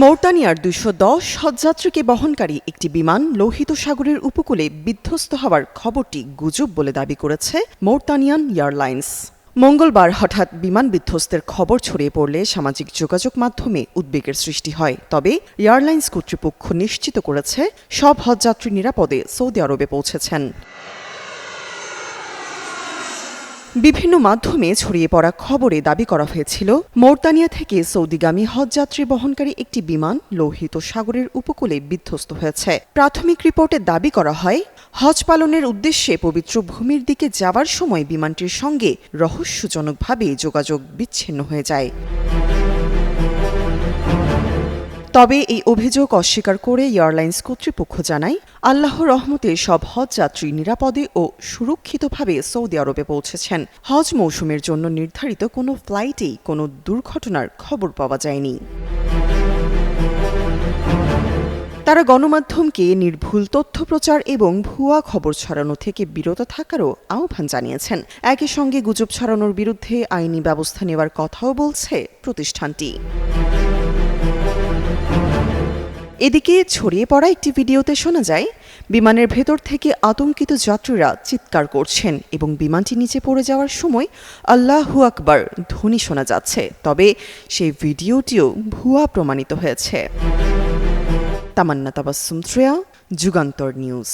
মৌরিতানিয়ার ২১০ হজযাত্রীকে বহনকারী একটি বিমান লোহিত সাগরের উপকূলে বিধ্বস্ত হওয়ার খবরটি গুজব বলে দাবি করেছে মৌরিতানিয়ান এয়ারলাইন্স। মঙ্গলবার হঠাৎ বিমান বিধ্বস্তের খবর ছড়িয়ে পড়লে সামাজিক যোগাযোগ মাধ্যমে উদ্বেগের সৃষ্টি হয়। তবে এয়ারলাইন্স কর্তৃপক্ষ নিশ্চিত করেছে সব হজযাত্রী নিরাপদে সৌদি আরবে পৌঁছেছেন। বিভিন্ন মাধ্যমে ছড়িয়ে পড়া খবরে দাবি করা হয়েছিল, মৌরিতানিয়া থেকে সৌদিগামী হজযাত্রী বহনকারী একটি বিমান লোহিত সাগরের উপকূলে বিধ্বস্ত হয়েছে। প্রাথমিক রিপোর্টে দাবি করা হয়, হজ পালনের উদ্দেশ্যে পবিত্র ভূমির দিকে যাওয়ার সময় বিমানটির সঙ্গে রহস্যজনকভাবে যোগাযোগ বিচ্ছিন্ন হয়ে যায়। তবে এই অভিযোগ অস্বীকার করে এয়ারলাইন্স কর্তৃপক্ষ জানায়, আল্লাহর রহমতে সব হজযাত্রী নিরাপদে ও সুরক্ষিতভাবে সৌদি আরবে পৌঁছেছেন। হজ মৌসুমের জন্য নির্ধারিত কোনো ফ্লাইটেই কোনো দুর্ঘটনার খবর পাওয়া যায়নি। তারা গণমাধ্যমকে নির্ভুল তথ্য প্রচার এবং ভুয়া খবর ছড়ানো থেকে বিরত থাকারও আহ্বান জানিয়েছেন। একই সঙ্গে গুজব ছড়ানোর বিরুদ্ধে আইনি ব্যবস্থা নেওয়ার কথাও বলছে প্রতিষ্ঠানটি। এদিকে ছড়িয়ে পড়া একটি ভিডিওতে শোনা যায়, বিমানের ভেতর থেকে আতঙ্কিত যাত্রীরা চিৎকার করছেন এবং বিমানটি নিচে পড়ে যাওয়ার সময় আল্লাহু আকবার ধ্বনি শোনা যাচ্ছে। তবে সেই ভিডিওটিও ভুয়া প্রমাণিত হয়েছে। তামান্না তাবাসসুম, যুগান্তর নিউজ।